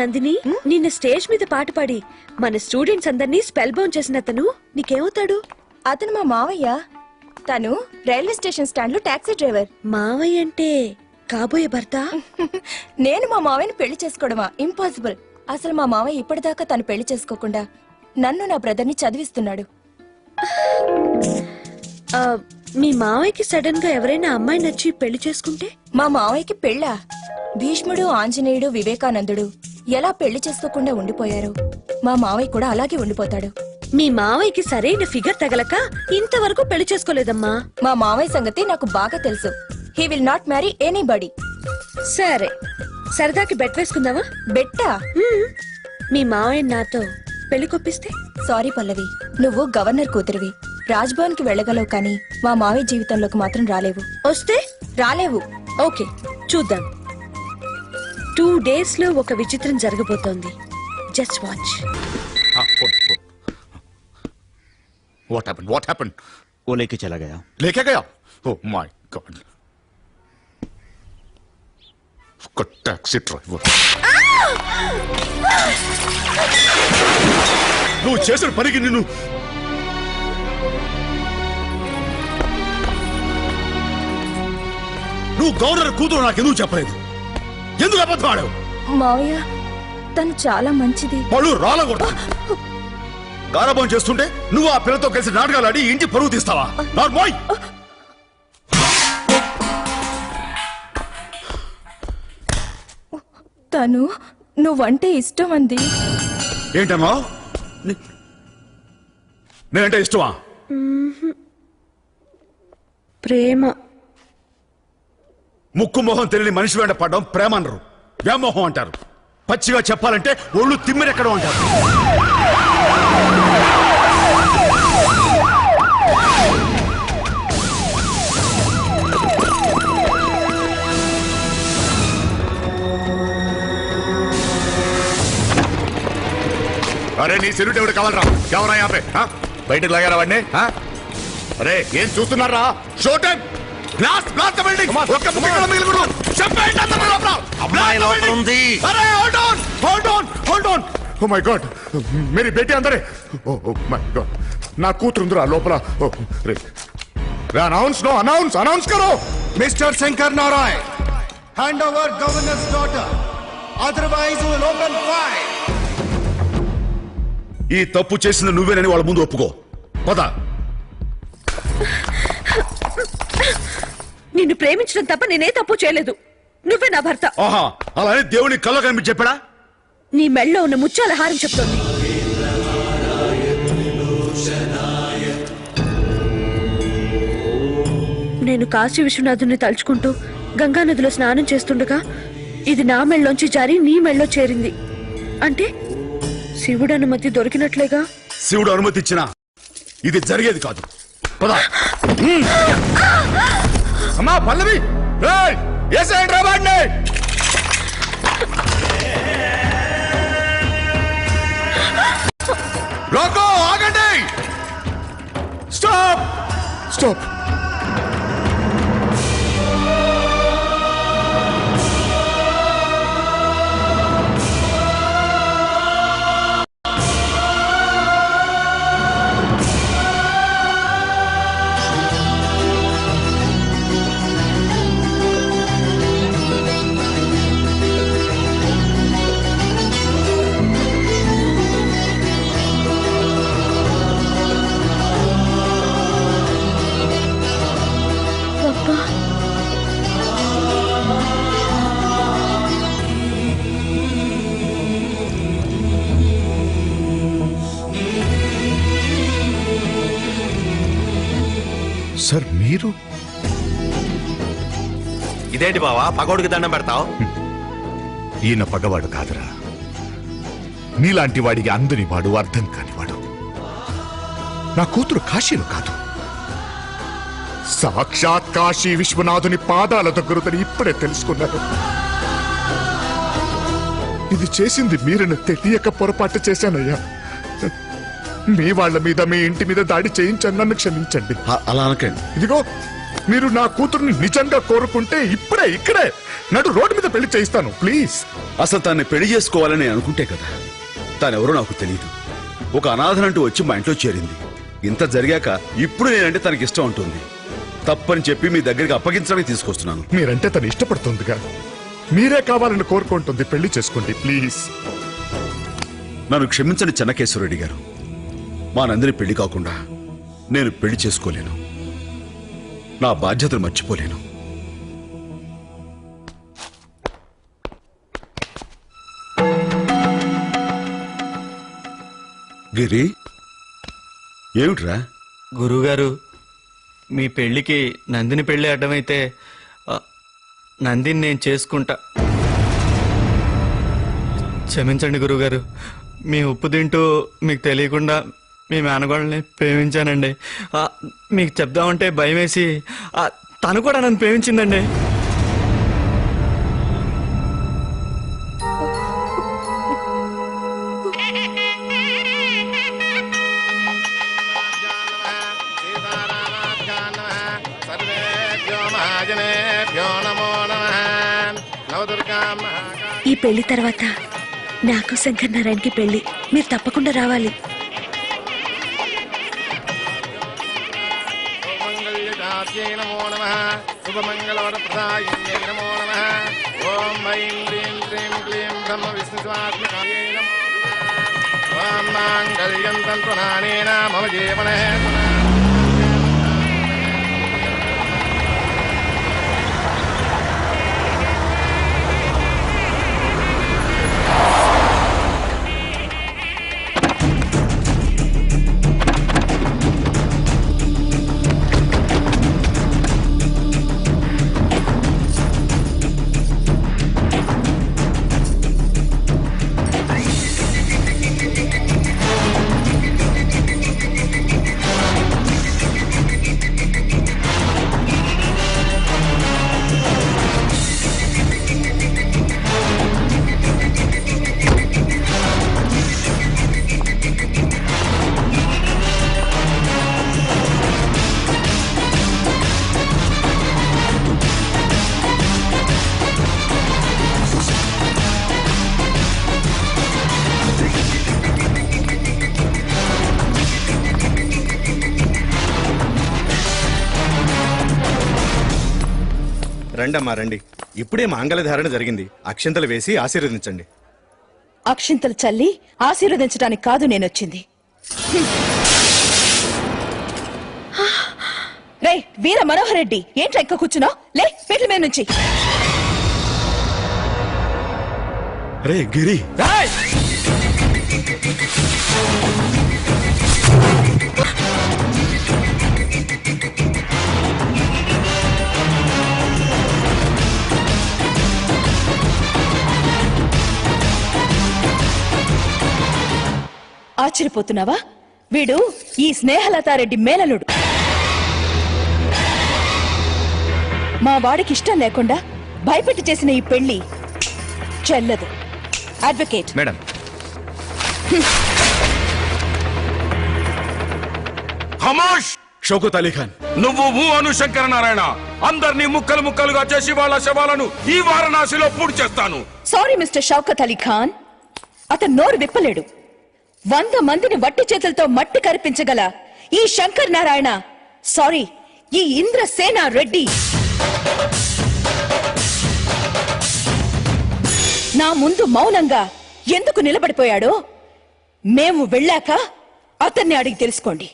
నందిని నిన్న స్టేజ్ మీద పాట పాడి మన స్టూడెంట్స్ అందరినీ స్పెల్ బౌండ్ చేసిన అతను నీకేమవుతాడు? అతను మా మావయ్య. తను రైల్వే స్టేషన్ స్టాండ్ లో టాక్సీ డ్రైవర్. మావయ్య అంటే కాబోయే భర్త? నేను మా మావయ్యని పెళ్లి చేసుకోవడమా? ఇంపాసిబుల్. అసలు మా మావయ్య ఇప్పటిదాకా తను పెళ్లి చేసుకోకుండా నన్ను నా బ్రదర్ ని చదివిస్తున్నాడు. మీ మావయ్యకి సడన్ గా ఎవరైనా అమ్మాయి నచ్చి పెళ్లి చేసుకుంటే? మా మావయ్యకి పెళ్ళా? భీష్ముడు, ఆంజనేయుడు, వివేకానందుడు ఎలా పెళ్లి చేసుకోకుండా ఉండిపోయారు, మా మావయ్య కూడా అలాగే ఉండిపోతాడు. మీ మావయ్యకి సరైన ఫిగర్ తగలక ఇంతవరకు పెళ్లి చేసుకోలేదమ్మా. మా మావయ్య సంగతి నాకు బాగా తెలుసు. He will not marry anybody. సరే, సరదాకి బెట్ వేసుకుందావా? బెట్టా? మీ మావయ్య నాతో పెళ్లి కొప్పిస్తే? సారీ పల్లవి, నువ్వు గవర్నర్ కూతురివి. రాజ్భవన్ కి వెళ్ళగలవు, కానీ మా మావయ్య జీవితంలోకి మాత్రం రాలేవు. వస్తే? రాలేవు. ఓకే, చూద్దాం. 2 days లో ఒక విచిత్రం జరగబోతోంది. Just watch. What happened? What happened? वो लेके चला गया. लेके गया? Oh my God! उसका टैक्सी ड्राइवर. నువ్వు చేసిన పనికి నిన్ను నువ్వు గవర్నర్ కూతురు నాకెందుకు చెప్పలేదు? ఎందుకు అబద్ధం ఆడావు? మావయ్య, తను చాలా మంచిది. వాళ్ళు రాలకూడదు. గారాబం చేస్తుంటే నువ్వు ఆ పిల్లతో కలిసి నాటకాలు ఆడి ఇంటి పరువు తీస్తావా? నార్మోయ్. తను నువ్వంటే ఇష్టం అంది. ఏంటమ్మా? నేనంటే ఇష్టమా? ప్రేమ. ముక్కు మొహం తెలియని మనిషి వెంట పడడం ప్రేమ అనరు, వ్యామోహం అంటారు. పచ్చిగా చెప్పాలంటే ఒళ్ళు తిమ్మిరెక్కడం అంటారు. అరే నీ సెల్యూట్ ఎవరు కావాలరా? ఎవరా యాపే బయటకు లాగారా వాడిని? అరే ఏం చూస్తున్నారా? Show time. Blast blast the building. ఒక్క ముక్కలో మిగిలిపోడు. చెప్పండి అందరూ లోపల. అమ్మాయి లోపల ఉంది. అరే hold on hold on hold on. Oh my God, మేరీ బేటీ అందరే. ఓ మై గాడ్, నా కూతురు ఉందిరా లోపల. రే అనౌన్స్ నో అనౌన్స్ అనౌన్స్ కరో. Mister Shankar Narayan, hand over governor's daughter, otherwise will open fire. ఈ తప్పు చేసింది నువ్వేనని వాళ్ళ ముందు ఒప్పుకో. పద. నిన్ను ప్రేమించడం తప్ప నేనే తప్పు చేయలేదు. నువ్వే నా భర్త. ఆహా, అలానే దేవుని కళ్ళ కనిపించి చెప్పాడా? నీ మెళ్ళలో ఉన్న ముత్యాల హారం చెప్తోంది. నేను కాశీ విశ్వనాథుని తలుచుకుంటూ గంగానదిలో స్నానం చేస్తుండగా ఇది నా మెళ్ళలోంచి జారి నీ మెళ్ళలో చేరింది. అంటే శివుడు అనుమతి దొరికినట్లేగా? శివుడు అనుమతి ఇచ్చినా ఇది జరిగేది కాదు. పద. అమ్మా పల్లవి, లోకో ఆగండి. Stop stop. సార్ మీరు ఇదేంటి బావా పగోడికి దండం పెడతావు? ఈయన పగవాడు కాదురా, నీలాంటి వాడికి అందని వాడు, అర్థం కానివాడు. నా కూతురు కాశీలు కాదు, సాక్షాత్ కాశీ విశ్వనాథుని పాదాల దగ్గరుదని ఇప్పుడే తెలుసుకున్నాను. ఇది చేసింది మీరని తెలియక పొరపాటు చేశానయ్యా. మీ వాళ్ళ మీద, మీ ఇంటి మీద దాడి చేయించాను, నన్ను క్షమించండి. అలా అనకండి. ఇదిగో మీరు నా కూతుర్ని నిజంగా కోరుకుంటే ఇప్పుడే ఇక్కడే నడు రోడ్డు మీద పెళ్లి చేయిస్తాను ప్లీజ్. అసలు తన్ని పెళ్లి చేసుకోవాలని అనుకుంటే కదా, తానెవరో నాకు తెలియదు. ఒక అనాథనంటూ వచ్చి మా ఇంట్లో చేరింది. ఇంత జరిగాక ఇప్పుడు నేనంటే తనకి ఇష్టం ఉంటుంది. తప్పని చెప్పి మీ దగ్గరికి అప్పగించడానికి తీసుకొస్తున్నాను. మీరంటే తను ఇష్టపడుతుందిగా, మీరే కావాలని కోరుకుంటుంది. పెళ్లి చేసుకోండి ప్లీజ్. నన్ను క్షమించండి చెన్నకేశ్వరరెడ్డి గారు. మా నందిని పెళ్లి కాకుండా నేను పెళ్లి చేసుకోలేను. నా బాధ్యతలు మర్చిపోలేను. గిరి, ఏమిట్రా? గురువుగారు, మీ పెళ్లికి నందిని పెళ్లి అడ్డమైతే నందిని నేను చేసుకుంటా. క్షమించండి గురువుగారు, మీ ఉప్పు తింటూ మీకు తెలియకుండా మీ మేనగోళ్ళని ప్రేమించానండి. మీకు చెప్దామంటే భయం వేసి తను కూడా నన్ను ప్రేమించిందండి. ఈ పెళ్లి తర్వాత నాకు శంకర్ నారాయణకి పెళ్లి. మీరు తప్పకుండా రావాలి. మమ జీవన రండమ్మా రండి. ఇప్పుడే మాంగళ్యధారణ జరిగింది. అక్షింతలు వేసి ఆశీర్వదించండి. అక్షింతలు చల్లి ఆశీర్వదించడానికి కాదు నేనొచ్చింది. రే వీర మనోహర్ రెడ్డి, ఏంట్రా ఇంకా కూర్చున్నావు? లే పెట్ల మీద నుంచి. రే గిరి, ఆశ్చర్యపోతున్నావా? వీడు ఈ స్నేహలతారెడ్డి మేనలుడు. మా వాడికి ఇష్టం లేకుండా భయపెట్టి చేసిన ఈ పెళ్లి చెల్లదు. Advocate madam. ఖమోష్! షౌకత్ అలీ ఖాన్, నువ్వు అను శంకర నారాయణ అందరినీ ముక్కలు ముక్కలుగా చేసి వాళ్ళ శవాలను ఈ వారణాసిలో పూర్తి చేస్తాను. సారీ మిస్టర్ షౌకత్ అలీ ఖాన్, అతను నోరు విప్పలేడు. 100 మందిని వట్టి చేతులతో మట్టి కరిపించగల ఈ శంకర్ నారాయణ, సారీ ఈ ఇంద్రసేన రెడ్డి నా ముందు మౌనంగా ఎందుకు నిలబడిపోయాడో మేము వెళ్ళాక అతన్ని అడిగి తెలుసుకోండి.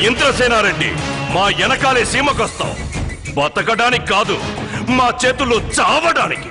ఇంద్రసేనారెడ్డి, మా వెనకాలే సీమకొస్తావు. బతకడానికి కాదు, మా చేతుల్లో చావడానికి.